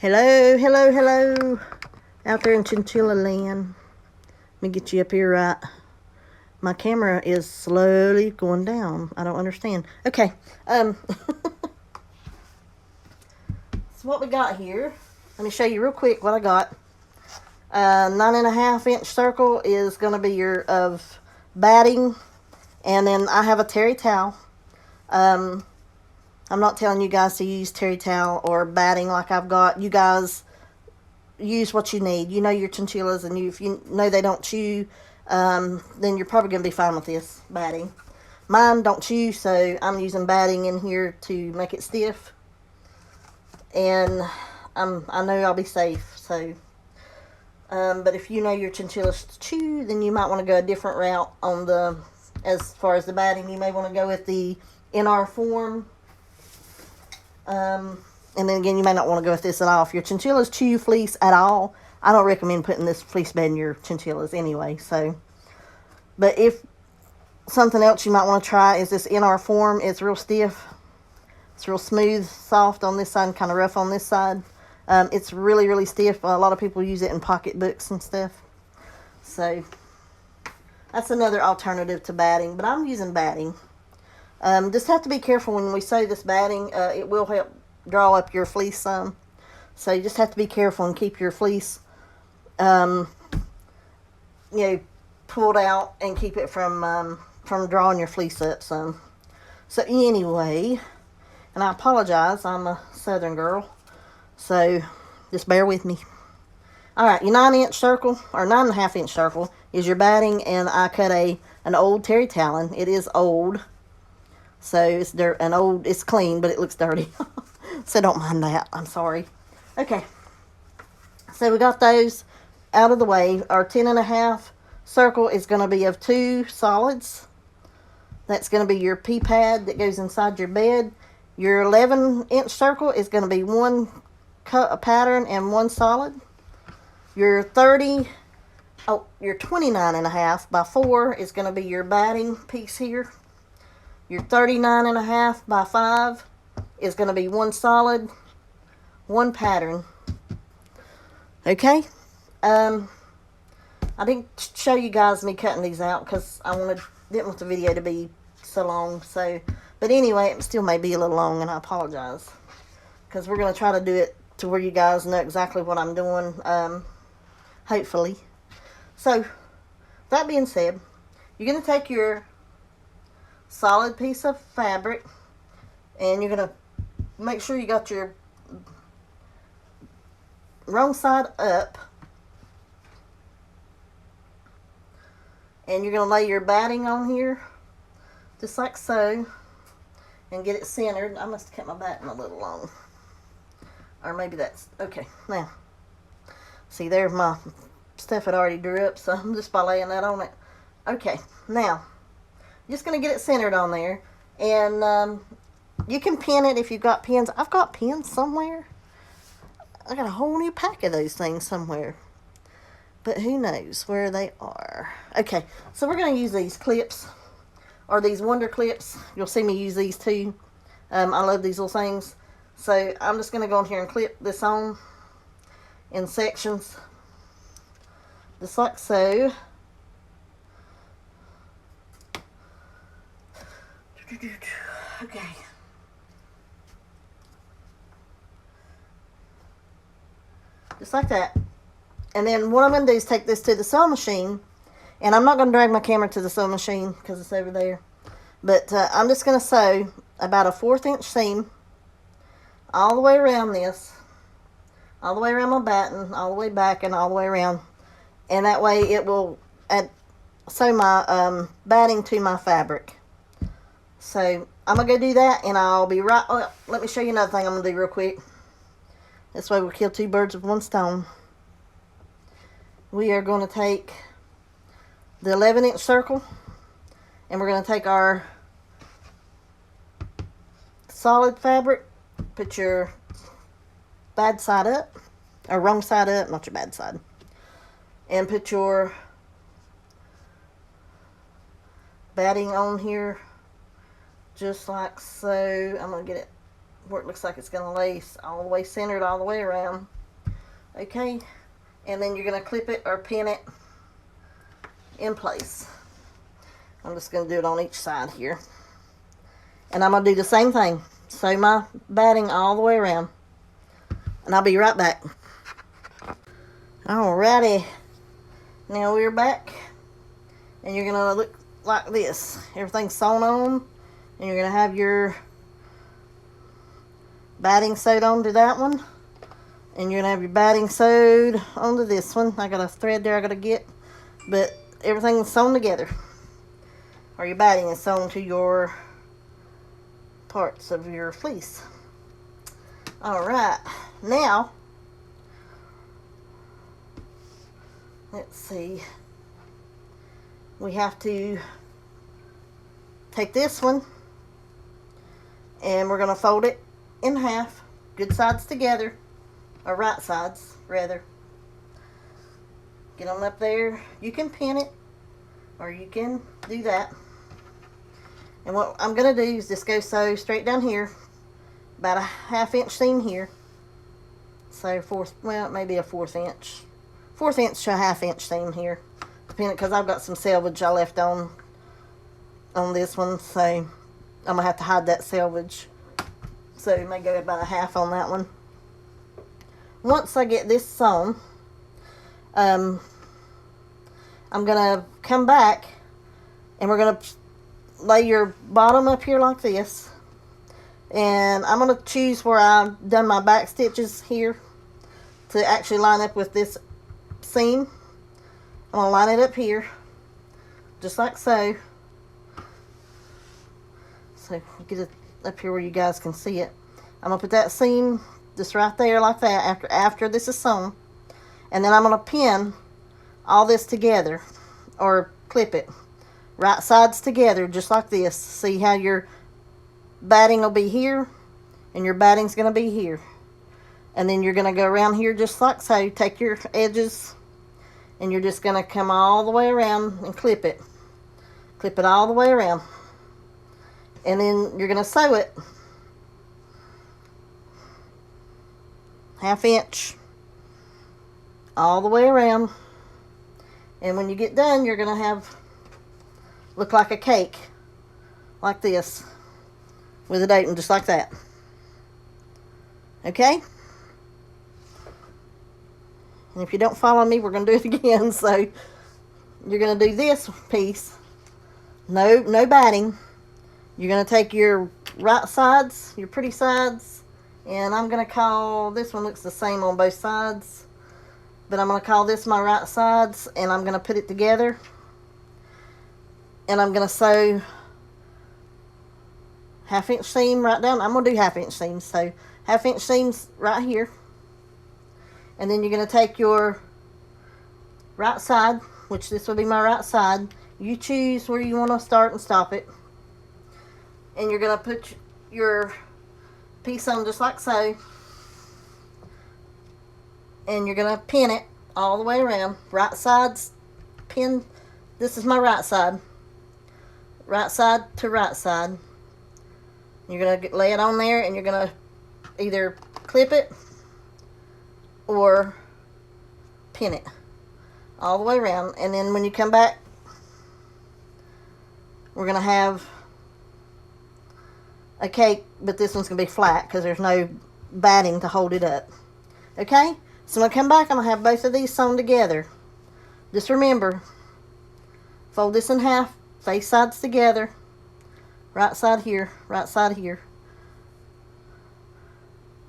Hello, hello, hello. Out there in Chinchilla land. Let me get you up here right. My camera is slowly going down. I don't understand. Okay. So what we got here. Let me show you real quick what I got. 9.5-inch circle is going to be your of batting. And then I have a terry towel. I'm not telling you guys to use terry towel or batting like I've got. You guys use what you need. You know your chinchillas, and if you know they don't chew, then you're probably going to be fine with this batting. Mine don't chew, so I'm using batting in here to make it stiff. And I know I'll be safe. So, but if you know your chinchillas chew, then you might want to go a different route on the, as far as the batting. You may want to go with the NR form. And then again, you may not want to go with this at all. If your chinchillas chew fleece at all, I don't recommend putting this fleece bed in your chinchillas anyway. So, but if something else you might want to try is this NR form. It's real stiff. It's real smooth, soft on this side, and kind of rough on this side. It's really, really stiff. A lot of people use it in pocketbooks and stuff. So, that's another alternative to batting. But I'm using batting. Just have to be careful when we say this batting. It will help draw up your fleece some. So you just have to be careful and keep your fleece, pulled out, and keep it from drawing your fleece up some. So anyway, and I apologize, I'm a southern girl, so just bear with me. Alright, your 9-inch circle, or 9.5-inch circle, is your batting, and I cut an old terry towel. It is old. So it's it's clean, but it looks dirty. So don't mind that. I'm sorry. Okay. So we got those out of the way. Our 10.5 circle is going to be of 2 solids. That's going to be your pea pad that goes inside your bed. Your 11-inch circle is going to be 1 pattern and 1 solid. Your 29.5 by 4 is going to be your batting piece here. Your 39.5 by 5 is going to be 1 solid, 1 pattern. Okay? I didn't show you guys me cutting these out because I didn't want the video to be so long. So, but anyway, it still may be a little long, and I apologize. Because we're going to try to do it to where you guys know exactly what I'm doing, hopefully. So, that being said, you're going to take your solid piece of fabric, and you're going to make sure you got your wrong side up, and you're going to lay your batting on here just like so and get it centered. I must have kept my batting a little long, or maybe that's okay. Now see, there's my stuff had already drew up, so I'm just by laying that on it. Okay, now just going to get it centered on there, and you can pin it if you've got pins. I've got pins somewhere. I got a whole new pack of those things somewhere, but who knows where they are. Okay, so we're going to use these clips, or these Wonder Clips. You'll see me use these too. I love these little things. So I'm just going to go in here and clip this on in sections, just like so. Okay. Just like that. And then what I'm going to do is take this to the sewing machine. And I'm not going to drag my camera to the sewing machine because it's over there. But I'm just going to sew about a 1/4-inch seam all the way around this. All the way around my batting, all the way back, and all the way around. And that way it will sew my batting to my fabric. So I'm going to go do that, and I'll be right. Oh, let me show you another thing I'm going to do real quick. This way we'll kill 2 birds with 1 stone. We are going to take the 11-inch circle, and we're going to take our solid fabric, put your bad side up, or wrong side up, not your bad side, and put your batting on here just like so. I'm going to get it where it looks like it's going to lay all the way centered all the way around. Okay, and then you're going to clip it or pin it in place. I'm just going to do it on each side here. And I'm going to do the same thing. Sew my batting all the way around. And I'll be right back. Alrighty. Now we're back. And you're going to look like this. Everything's sewn on. And you're going to have your batting sewed onto that one. And you're going to have your batting sewed onto this one. I got a thread there I got to get. But everything's sewn together. Or your batting is sewn to your parts of your fleece. Alright. Now, let's see. We have to take this one and we're going to fold it in half, good sides together, or right sides rather. Get on up there. You can pin it or you can do that. And what I'm going to do is just go sew straight down here, about a 1/2 inch seam here. So maybe a 1/4 inch. 1/4 inch to a 1/2 inch seam here. Depending, because I've got some selvage I left on this one, so I'm going to have to hide that selvage. So you may go about a 1/2 on that one. Once I get this sewn, I'm going to come back and we're going to lay your bottom up here like this. And I'm going to choose where I've done my back stitches here to actually line up with this seam. I'm going to line it up here, just like so. So get it up here where you guys can see it. I'm going to put that seam just right there like that after this is sewn. And then I'm going to pin all this together, or clip it. Right sides together, just like this. See how your batting will be here, and your batting's going to be here. And then you're going to go around here just like so. Take your edges, and you're just going to come all the way around and clip it. Clip it all the way around. And then you're going to sew it 1/2 inch all the way around. And when you get done, you're going to have look like a cake, like this, with it open just like that. Okay? And if you don't follow me, we're going to do it again. So you're going to do this piece, no batting. You're going to take your right sides, your pretty sides, and I'm going to call this one, looks the same on both sides, but I'm going to call this my right sides, and I'm going to put it together. And I'm going to sew 1/2 inch seam right down. I'm going to do 1/2 inch seams. So 1/2 inch seams right here. And then you're going to take your right side, which this will be my right side. You choose where you want to start and stop it. And you're going to put your piece on just like so. And you're going to pin it all the way around. Right sides, pin. This is my right side. Right side to right side. You're going to lay it on there, and you're going to either clip it or pin it all the way around. And then when you come back, we're going to have a cake, but this one's going to be flat because there's no batting to hold it up. Okay? So when I come back, I'm going to have both of these sewn together. Just remember, fold this in half, face sides together, right side here, right side here.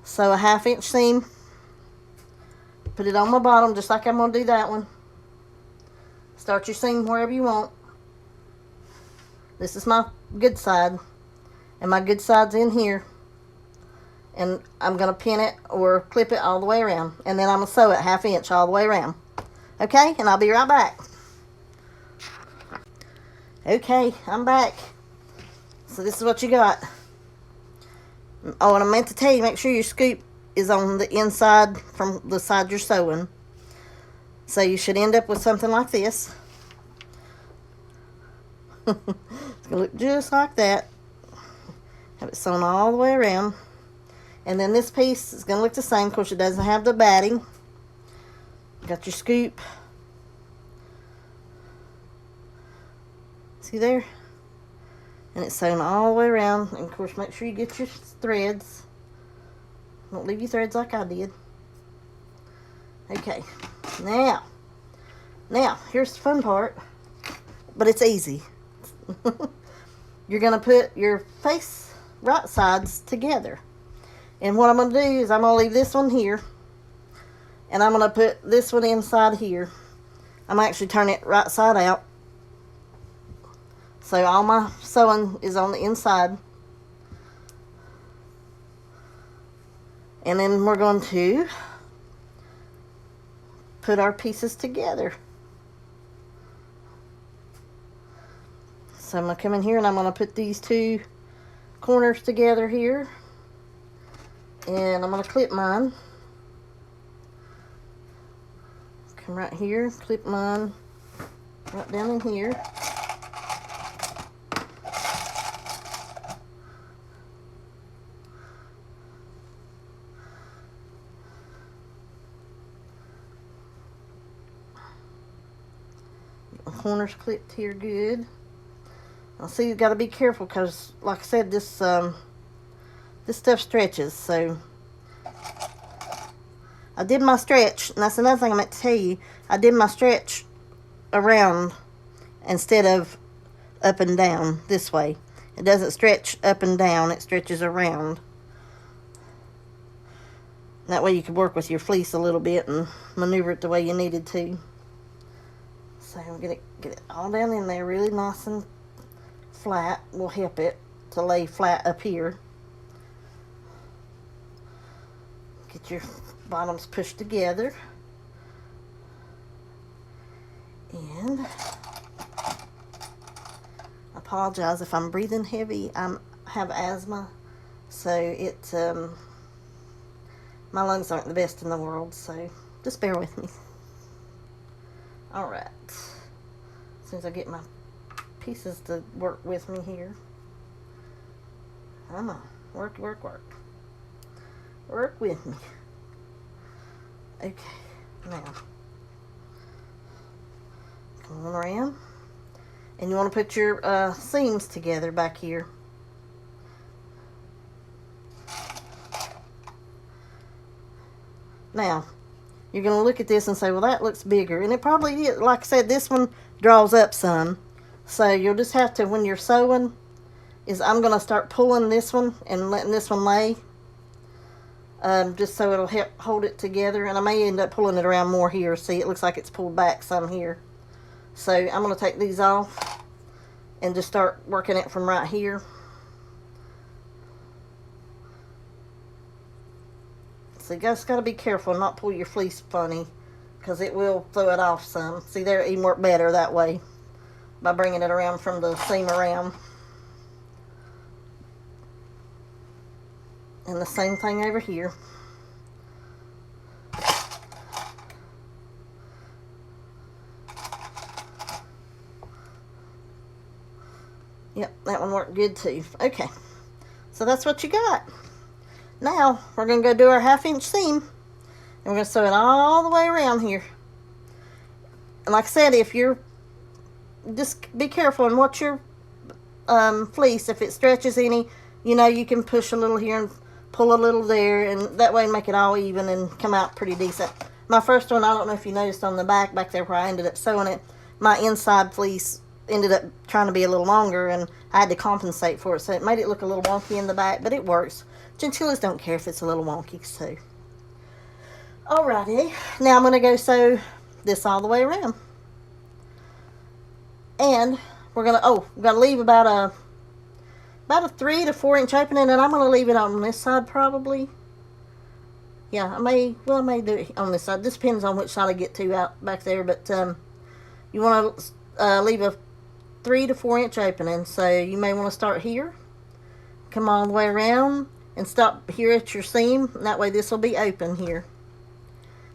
Sew a 1/2 inch seam, put it on my bottom just like I'm going to do that one. Start your seam wherever you want. This is my good side, and my good side's in here. And I'm going to pin it or clip it all the way around. And then I'm going to sew it 1/2 inch all the way around. Okay? And I'll be right back. Okay, I'm back. So this is what you got. Oh, and I meant to tell you, make sure your scoop is on the inside from the side you're sewing. So you should end up with something like this. It's going to look just like that. Have it sewn all the way around. And then this piece is going to look the same. Of course, it doesn't have the batting. Got your scoop. See there? And it's sewn all the way around. And of course, make sure you get your threads. Don't leave your threads like I did. Okay. Now, here's the fun part. But it's easy. You're going to put your face right sides together. And what I'm going to do is I'm going to leave this one here. And I'm going to put this one inside here. I'm actually turn it right side out. So all my sewing is on the inside. And then we're going to put our pieces together. So I'm going to come in here and I'm going to put these two corners together here. And I'm going to clip mine. Come right here, clip mine right down in here. Get my corners clipped here good. Now see, you got to be careful because, like I said, this stuff stretches. So I did my stretch, and that's another thing I meant to tell you. I did my stretch around instead of up and down this way. It doesn't stretch up and down, it stretches around. That way you can work with your fleece a little bit and maneuver it the way you needed to. So get it all down in there really nice and flat. Will help it to lay flat up here. Get your bottoms pushed together. And I apologize if I'm breathing heavy. I have asthma, so my lungs aren't the best in the world, so just bear with me. Alright. As soon as I get my pieces to work with me here. Come on. Work, work, work. Work with me. Okay, now come on around, and you want to put your seams together back here. Now you're going to look at this and say, well, that looks bigger, and it probably is. Like I said, this one draws up some, so you'll just have to, when you're sewing, I'm going to start pulling this one and letting this one lay. Just so it'll help hold it together. And I may end up pulling it around more here. See, it looks like it's pulled back some here. So I'm going to take these off and just start working it from right here. So you just got to be careful and not pull your fleece funny, because it will throw it off some. See there, it even work better that way by bringing it around from the seam around. And the same thing over here. Yep, that one worked good too. Okay, so that's what you got. Now, we're going to go do our 1/2 inch seam. And we're going to sew it all the way around here. And like I said, if you're, just be careful and watch your fleece. If it stretches any, you know, you can push a little here and pull a little there, and that way make it all even and come out pretty decent. My first one, I don't know if you noticed on the back there where I ended up sewing it, my inside fleece ended up trying to be a little longer, and I had to compensate for it, so it made it look a little wonky in the back, but it works. Chinchillas don't care if it's a little wonky, so. Alrighty, now I'm going to go sew this all the way around. And we're going to, we've got to leave about a 3 to 4 inch opening, and I'm going to leave it on this side probably. Yeah, I may do it on this side. This depends on which side I get to out back there, but you want to leave a 3 to 4 inch opening, so you may want to start here, come all the way around, and stop here at your seam. And that way this will be open here,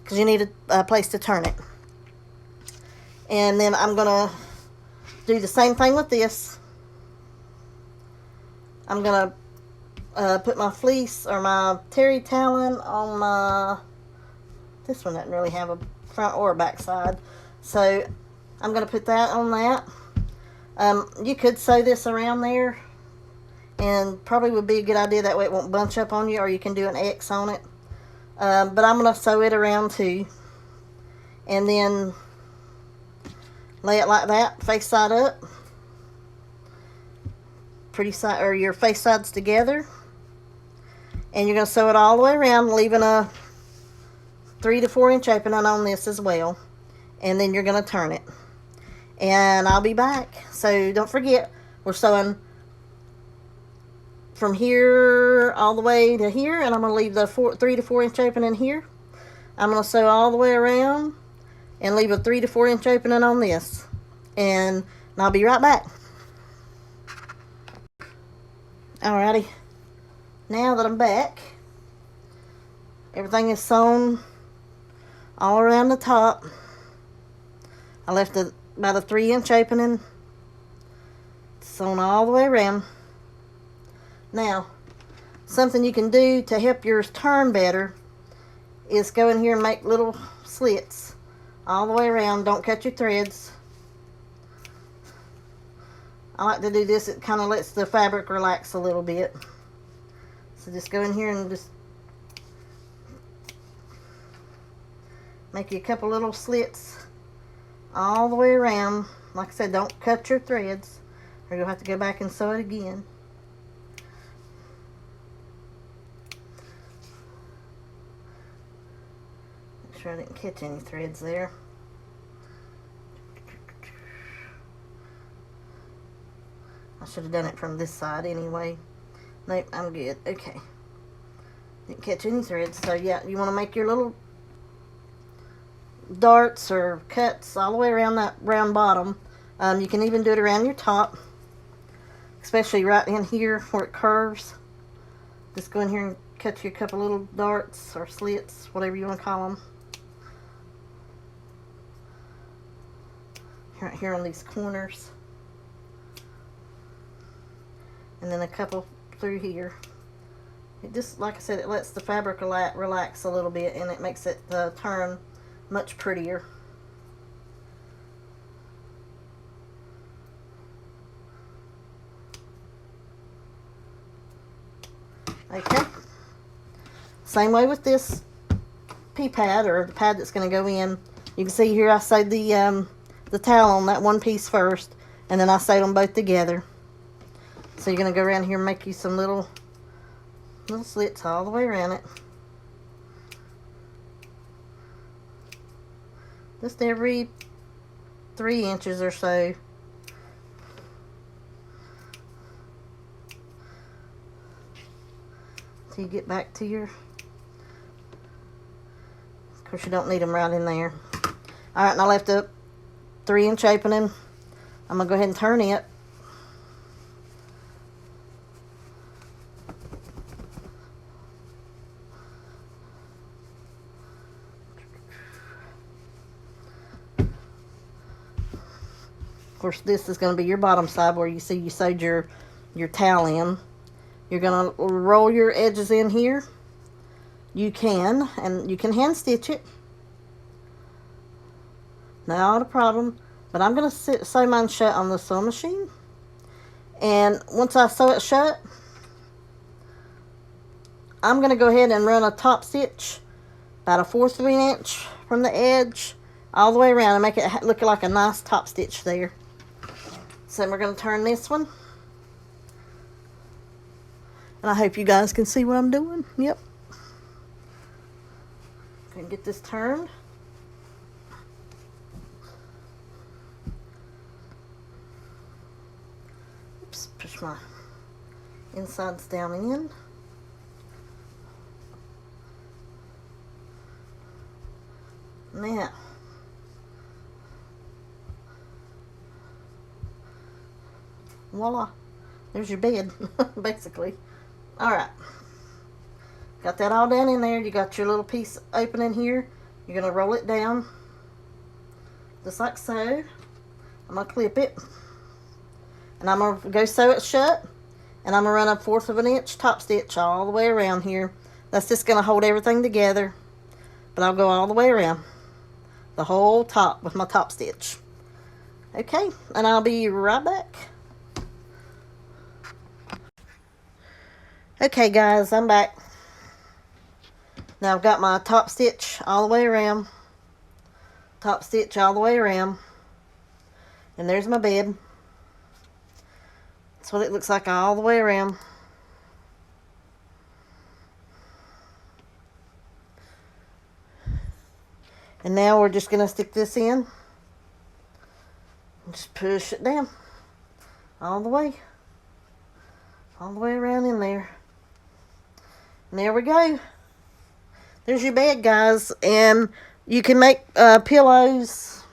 because you need a place to turn it. And then I'm going to do the same thing with this. I'm going put my fleece or my terry talon on my, this one doesn't really have a front or a back side, so I'm going to put that on that. You could sew this around there, and probably would be a good idea, that way it won't bunch up on you, or you can do an X on it. But I'm going to sew it around too, and then lay it like that, face side up, pretty side, or your face sides together, and you're going to sew it all the way around, leaving a 3 to 4 inch opening on this as well, and then you're going to turn it, and I'll be back. So don't forget, we're sewing from here all the way to here, and I'm going to leave the 3 to 4 inch opening here. I'm going to sew all the way around and leave a 3 to 4 inch opening on this, and I'll be right back. Alrighty, now that I'm back, everything is sewn all around the top. I left about a 3 inch opening sewn all the way around. Now, something you can do to help yours turn better is go in here and make little slits all the way around. Don't cut your threads. I like to do this, it kind of lets the fabric relax a little bit. So just go in here and just make you a couple little slits all the way around. Like I said, don't cut your threads, or you'll have to go back and sew it again. Make sure I didn't catch any threads there. I should have done it from this side anyway. Nope, I'm good. Okay. Didn't catch any threads. So yeah, you want to make your little darts or cuts all the way around that round bottom. You can even do it around your top, especially right in here where it curves. Just go in here and cut you a couple little darts or slits, whatever you want to call them. Right here on these corners. And then a couple through here. It just, like I said, it lets the fabric relax a little bit, and it makes it turn much prettier. Okay. Same way with this pea pad, or the pad that's going to go in. You can see here I sewed the towel on that one piece first, and then I sewed them both together. So you're going to go around here and make you some little slits all the way around it. Just every 3 inches or so. Till you get back to your... Of course, you don't need them right in there. Alright, and I left a 3 inch opening. I'm going to go ahead and turn it. Of course, this is going to be your bottom side where you see you sewed your towel in. You're going to roll your edges in here. You can, and you can hand stitch it. Not a problem. But I'm going to sew mine shut on the sewing machine. And once I sew it shut, I'm going to go ahead and run a top stitch about a 1/4 of an inch from the edge all the way around and make it look like a nice top stitch there. So we're going to turn this one. And I hope you guys can see what I'm doing. Yep. Going to get this turned. Oops, push my insides down in. Now, voila, there's your bed, basically. Alright, got that all done in there. You got your little piece opening here. You're going to roll it down, just like so. I'm going to clip it, and I'm going to go sew it shut, And I'm going to run a 1/4 of an inch top stitch all the way around here. That's just going to hold everything together. But I'll go all the way around the whole top with my top stitch. Okay, and I'll be right back. Okay guys, I'm back. Now I've got my top stitch all the way around. Top stitch all the way around. And there's my bed. That's what it looks like all the way around. And now we're just going to stick this in. Just push it down. All the way. All the way around in there. And there we go. There's your bed, guys. And you can make pillows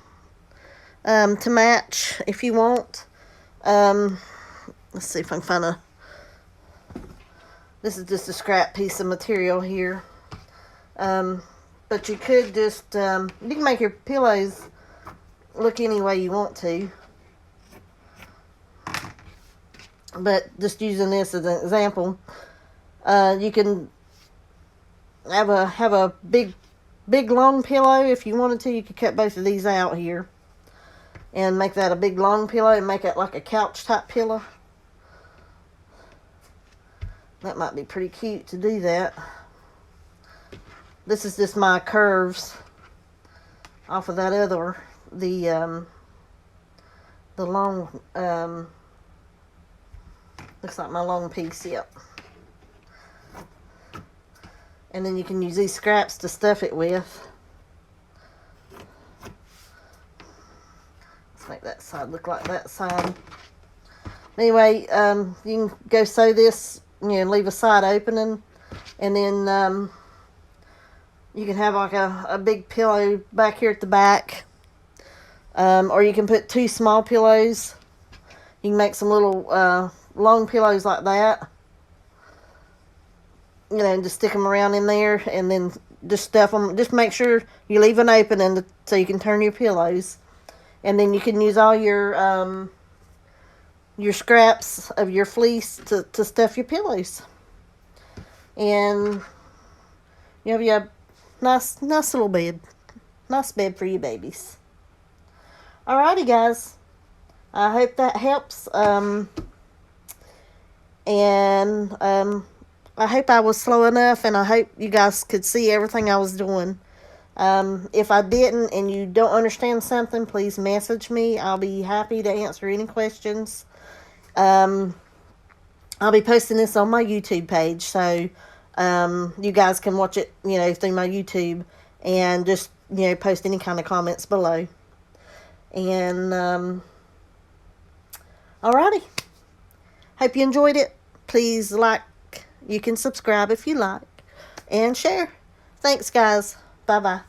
to match if you want. Let's see if I can find a... This is just a scrap piece of material here. But you could just... you can make your pillows look any way you want to. But just using this as an example, you can have a big long pillow. If you wanted to, you could cut both of these out here and make that a big long pillow and make it like a couch type pillow. That might be pretty cute to do that. This is just my curves off of that other, the long, looks like my long piece, yep. And then you can use these scraps to stuff it with. Let's make that side look like that side. Anyway, you can go sew this, leave a side opening, and then you can have like a big pillow back here at the back. Or you can put 2 small pillows. You can make some little long pillows like that. And just stick them around in there and then just stuff them. Just make sure you leave an opening so you can turn your pillows. And then you can use all your scraps of your fleece to stuff your pillows. And you have your nice little bed. Nice bed for your babies. Alrighty, guys. I hope that helps. I hope I was slow enough, and I hope you guys could see everything I was doing. If I didn't and you don't understand something, please message me. I'll be happy to answer any questions. I'll be posting this on my YouTube page, so you guys can watch it, through my YouTube, and just, post any kind of comments below. And, alrighty. Hope you enjoyed it. Please like. You can subscribe if you like. And share. Thanks, guys. Bye-bye.